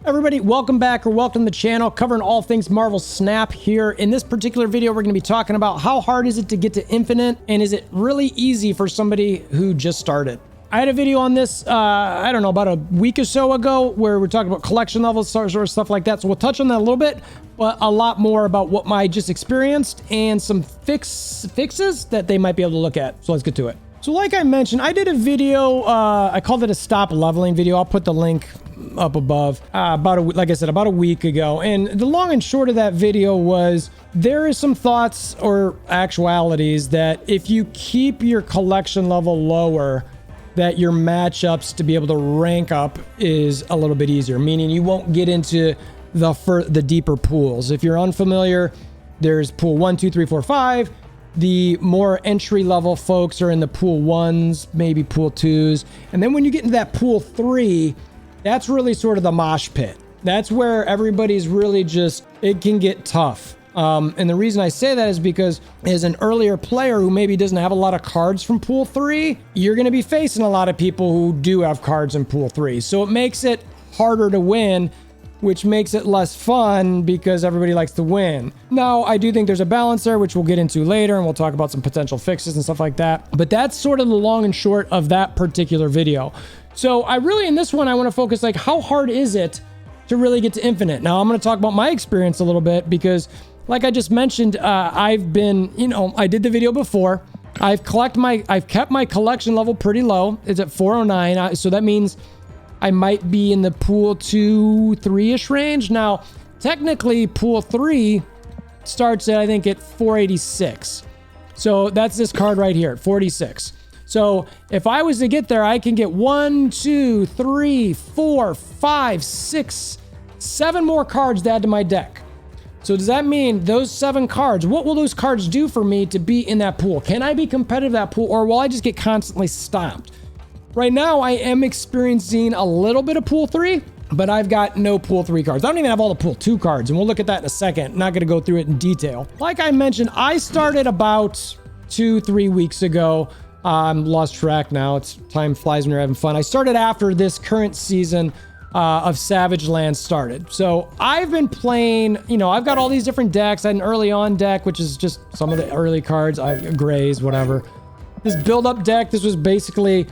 Everybody, welcome back or welcome to the channel, covering all things Marvel Snap here. In this particular video, we're going to be talking about how hard is it to get to Infinite, and is it really easy for somebody who just started. I had a video on this, I don't know, about a week or so ago, where we're talking about collection levels, sort of stuff like that. So we'll touch on that a little bit, but a lot more about what I just experienced and some fixes that they might be able to look at. So let's get to it. So like I mentioned, I did a video, I called it a stop leveling video. I'll put the link up above, like I said, about a week ago. And the long and short of that video was there is some thoughts or actualities that if you keep your collection level lower, that your matchups to be able to rank up is a little bit easier, meaning you won't get into the deeper pools. If you're unfamiliar, there's pool 1, 2, 3, 4, 5. The more entry level folks are in the pool 1s, maybe pool 2s. And then when you get into that pool 3, that's really sort of the mosh pit. That's where everybody's really just, it can get tough. And the reason I say that is because as an earlier player who maybe doesn't have a lot of cards from pool 3, you're going to be facing a lot of people who do have cards in pool 3. So it makes it harder to win, which makes it less fun because everybody likes to win. Now, I do think there's a balance there, which we'll get into later, and we'll talk about some potential fixes and stuff like that. But that's sort of the long and short of that particular video. So I really, in this one, I want to focus like, how hard is it to really get to Infinite? Now, I'm going to talk about my experience a little bit because, like I just mentioned, I've been, I did the video before. I've kept my collection level pretty low. It's at 409. So that means I might be in the pool 2, 3-ish range. Now, technically, pool 3 starts at, I think, at 486. So that's this card right here, 46. So if I was to get there, I can get 1, 2, 3, 4, 5, 6, 7 more cards to add to my deck. So does that mean those 7 cards, what will those cards do for me to be in that pool? Can I be competitive in that pool, or will I just get constantly stomped? Right now, I am experiencing a little bit of pool 3, but I've got no pool 3 cards. I don't even have all the pool 2 cards, and we'll look at that in a second. Not going to go through it in detail. Like I mentioned, I started about 2-3 weeks ago. Lost track now. Time flies when you're having fun. I started after this current season of Savage Lands started. So I've been playing, I've got all these different decks. I had an early on deck, which is just some of the early cards. Grays, whatever. This build-up deck, this was basically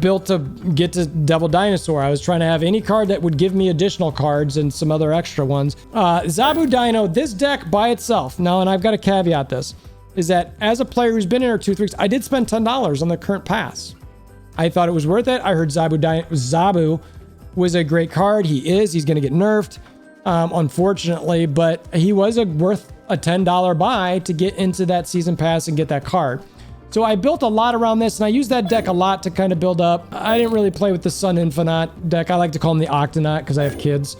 built to get to Devil Dinosaur. I was trying to have any card that would give me additional cards and some other extra ones. Zabu Dino, this deck by itself, now, and I've got to caveat this, is that as a player who's been in here 2-3 weeks, I did spend $10 on the current pass. I thought it was worth it. I heard Zabu was a great card. He's going to get nerfed, unfortunately, but he was worth a $10 buy to get into that season pass and get that card. So I built a lot around this, and I used that deck a lot to kind of build up. I didn't really play with the Sun Infinite deck. I like to call him the Octonaut because I have kids.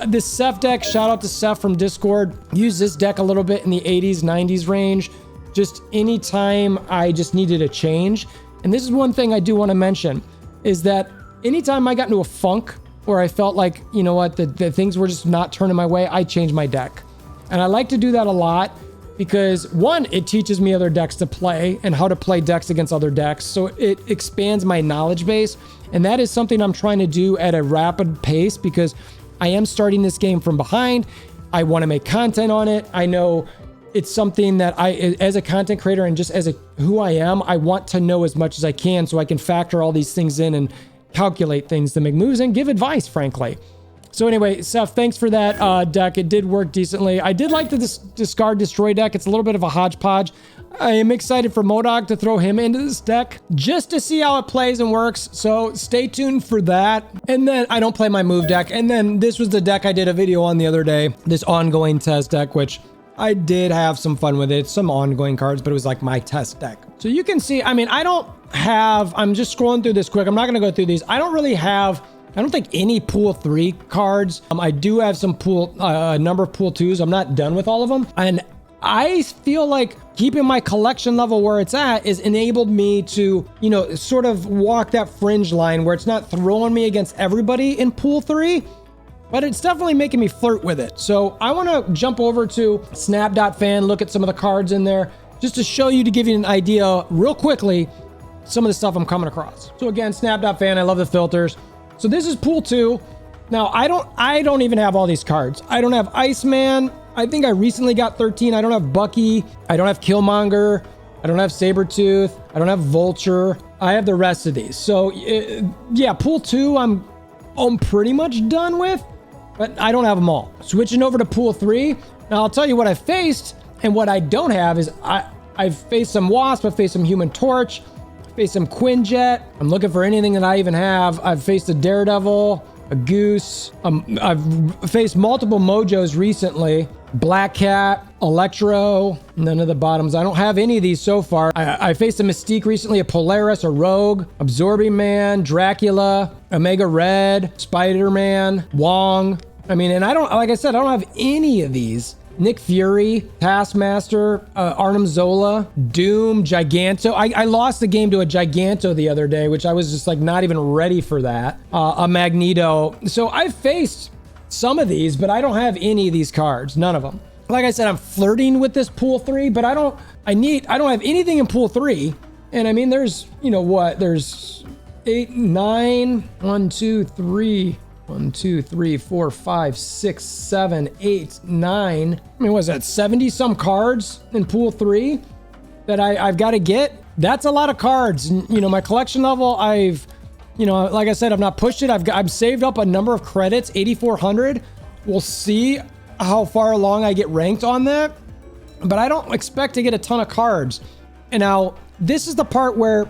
This Seth deck, shout out to Seth from Discord, used this deck a little bit in the 80s, 90s range. Just anytime I just needed a change. And this is one thing I do want to mention, is that anytime I got into a funk or I felt like, the things were just not turning my way, I changed my deck. And I like to do that a lot because, one, it teaches me other decks to play and how to play decks against other decks. So it expands my knowledge base. And that is something I'm trying to do at a rapid pace because I am starting this game from behind. I want to make content on it. I know it's something that as a content creator and just as who I am, I want to know as much as I can so I can factor all these things in and calculate things to make moves and give advice, frankly. So anyway, Seth, thanks for that deck. It did work decently. I did like the Discard Destroy deck. It's a little bit of a hodgepodge. I am excited for Modog to throw him into this deck just to see how it plays and works. So stay tuned for that. And then I don't play my move deck. And then this was the deck I did a video on the other day, this ongoing test deck, which I did have some fun with it. Some ongoing cards, but it was like my test deck. So you can see, I'm just scrolling through this quick. I'm not going to go through these. I don't think any pool 3 cards. I do have some number of pool 2s. I'm not done with all of them. And I feel like keeping my collection level where it's at has enabled me to, sort of walk that fringe line where it's not throwing me against everybody in pool 3, but it's definitely making me flirt with it. So I want to jump over to snap.fan, look at some of the cards in there, just to show you, to give you an idea real quickly, some of the stuff I'm coming across. So again, snap.fan, I love the filters. So this is pool 2. Now, I don't even have all these cards. I don't have Iceman. I think I recently got 13. I don't have Bucky. I don't have Killmonger. I don't have Sabretooth. I don't have Vulture. I have the rest of these. So yeah, pool 2, I'm pretty much done with, but I don't have them all. Switching over to pool 3. Now I'll tell you what I faced, and what I don't have is I've faced some Wasp. I've faced some Human Torch. I've faced some Quinjet. I'm looking for anything that I even have. I've faced a Daredevil, a Goose. I've faced multiple Mojos recently. Black Cat, Electro, none of the bottoms. I don't have any of these so far. I faced a Mystique recently, a Polaris, a Rogue, Absorbing Man, Dracula, Omega Red, Spider-Man, Wong. I mean, and I don't, like I said, I don't have any of these. Nick Fury, Taskmaster, Arnim Zola, Doom, Giganto. I lost the game to a Giganto the other day, which I was just like not even ready for that. A Magneto. So I've faced some of these, but I don't have any of these cards. None of them. Like I said, I'm flirting with this pool 3, but I don't have anything in pool 3. And I mean, there's, you know what? There's 8, 9, 1, 2, 3, 1, 2, 3, 4, 5, 6, 7, 8, 9. I mean, what is that? 70 some cards in pool 3 that I've got to get. That's a lot of cards. And, you know, my collection level, you know, like I said, I've not pushed it. I've saved up a number of credits, 8,400. We'll see how far along I get ranked on that, but I don't expect to get a ton of cards. And now this is the part where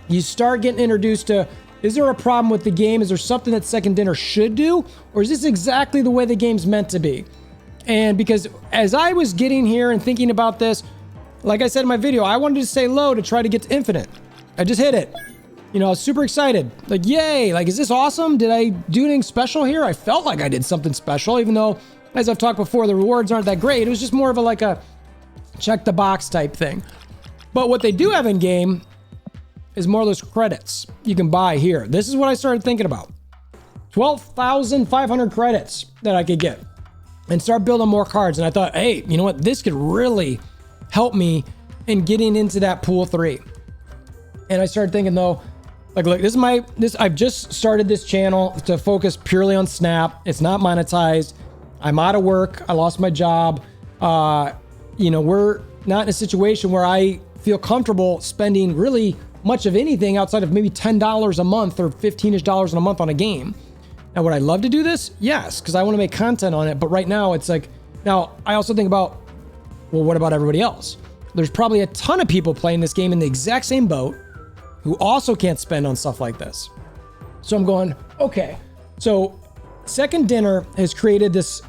you start getting introduced to, is there a problem with the game? Is there something that Second Dinner should do? Or is this exactly the way the game's meant to be? And because as I was getting here and thinking about this, like I said in my video, I wanted to say low to try to get to infinite. I just hit it. You know, I was super excited. Like, yay, like, is this awesome? Did I do anything special here? I felt like I did something special, even though, as I've talked before, the rewards aren't that great. It was just more of a check the box type thing. But what they do have in game is more of those credits you can buy here. This is what I started thinking about. 12,500 credits that I could get and start building more cards. And I thought, hey, you know what? This could really help me in getting into that pool 3. And I started thinking though, like, look, I've just started this channel to focus purely on Snap. It's not monetized. I'm out of work. I lost my job. You know, we're not in a situation where I feel comfortable spending really much of anything outside of maybe $10 a month or $15-ish a month on a game. Now, would I love to do this? Yes, because I want to make content on it. But right now it's like, now I also think about, well, what about everybody else? There's probably a ton of people playing this game in the exact same boat who also can't spend on stuff like this. So I'm going, okay. So Second Dinner has created this,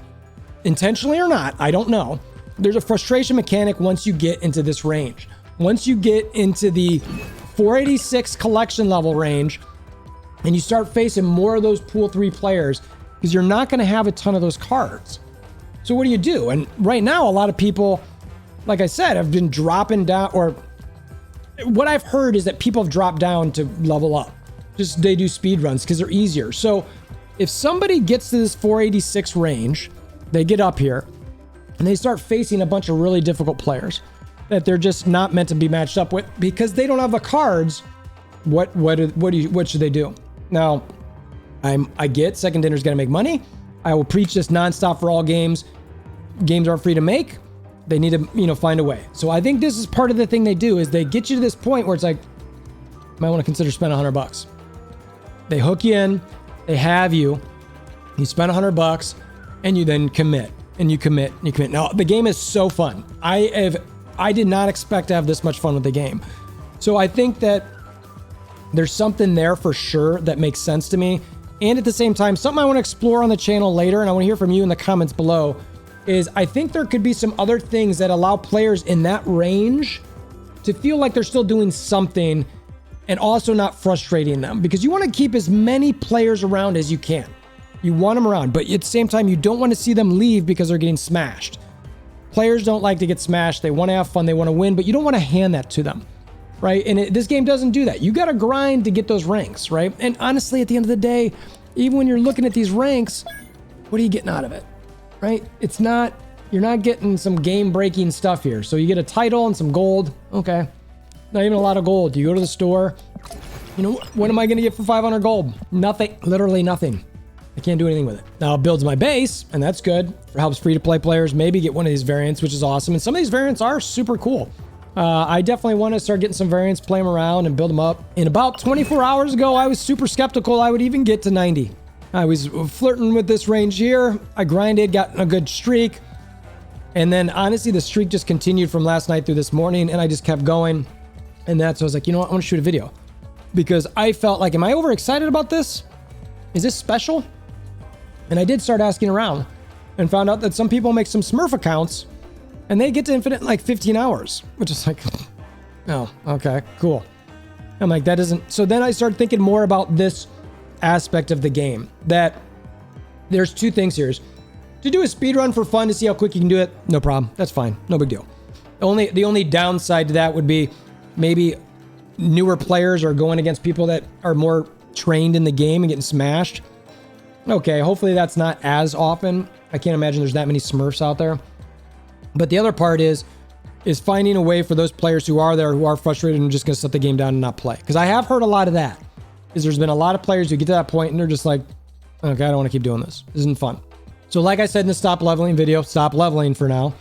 intentionally or not, I don't know. There's a frustration mechanic once you get into this range. Once you get into the 486 collection level range and you start facing more of those pool 3 players, because you're not gonna have a ton of those cards. So what do you do? And right now, a lot of people, like I said, have been dropping down, or what I've heard is that people have dropped down to level up. Just they do speed runs because they're easier. So if somebody gets to this 486 range, they get up here and they start facing a bunch of really difficult players that they're just not meant to be matched up with because they don't have the cards. What should they do? Now, I get Second Dinner's gonna make money. I will preach this nonstop for all games. Games aren't free to make. They need to, you know, find a way. So I think this is part of the thing they do is they get you to this point where it's like, you might want to consider spending $100. They hook you in, they have you, you spend $100 and you then commit and you commit and you commit. Now the game is so fun. I did not expect to have this much fun with the game. So I think that there's something there for sure that makes sense to me. And at the same time, something I want to explore on the channel later, and I want to hear from you in the comments below, is I think there could be some other things that allow players in that range to feel like they're still doing something and also not frustrating them, because you want to keep as many players around as you can. You want them around, but at the same time, you don't want to see them leave because they're getting smashed. Players don't like to get smashed. They want to have fun. They want to win, but you don't want to hand that to them, right? And this game doesn't do that. You got to grind to get those ranks, right? And honestly, at the end of the day, even when you're looking at these ranks, what are you getting out of it, right? It's not, you're not getting some game-breaking stuff here. So you get a title and some gold. Okay. Not even a lot of gold. You go to the store. You know, what am I going to get for 500 gold? Nothing. Literally nothing. I can't do anything with it. Now it builds my base, and that's good. It helps free-to-play players maybe get one of these variants, which is awesome. And some of these variants are super cool. I definitely want to start getting some variants, play them around, and build them up. And about 24 hours ago, I was super skeptical I would even get to 90. I was flirting with this range here. I grinded, got a good streak. And then, honestly, the streak just continued from last night through this morning, and I just kept going. And that's, I was like, you know what? I want to shoot a video. Because I felt like, am I overexcited about this? Is this special? And I did start asking around and found out that some people make some Smurf accounts and they get to Infinite in like 15 hours, which is like, oh, okay, cool. I'm like, that isn't. So then I started thinking more about this aspect of the game, that there's two things here. To do a speed run for fun to see how quick you can do it, no problem. That's fine. No big deal. The only downside to that would be maybe newer players are going against people that are more trained in the game and getting smashed. Okay, hopefully that's not as often. I can't imagine there's that many Smurfs out there. But the other part is finding a way for those players who are there, who are frustrated and just going to set the game down and not play. Because I have heard a lot of that. Is there's been a lot of players who get to that point and they're just like, okay, I don't want to keep doing this. This isn't fun. So like I said in the stop leveling video, stop leveling for now.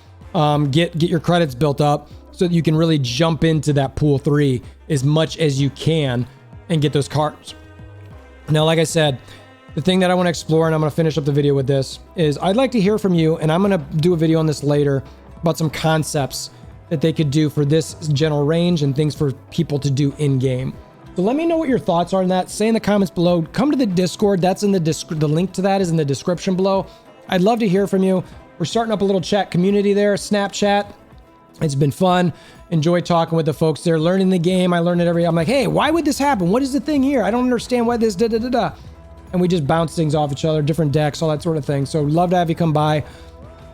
Get your credits built up so that you can really jump into that pool 3 as much as you can and get those cards. Now, like I said, the thing that I want to explore, and I'm going to finish up the video with this, is I'd like to hear from you, and I'm going to do a video on this later about some concepts that they could do for this general range and things for people to do in-game. So let me know what your thoughts are on that. Say in the comments below. Come to the Discord. That's in the link to that is in the description below. I'd love to hear from you. We're starting up a little chat community there, Snapchat. It's been fun. Enjoy talking with the folks there, learning the game. I learn it I'm like, hey, why would this happen? What is the thing here? I don't understand why this da-da-da-da. And we just bounce things off each other, different decks, all that sort of thing. So love to have you come by.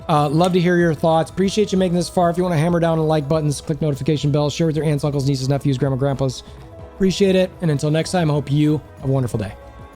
Love to hear your thoughts. Appreciate you making this far. If you want to hammer down the like buttons, click notification bells, share with your aunts, uncles, nieces, nephews, grandma, grandpas. Appreciate it. And until next time, I hope you have a wonderful day.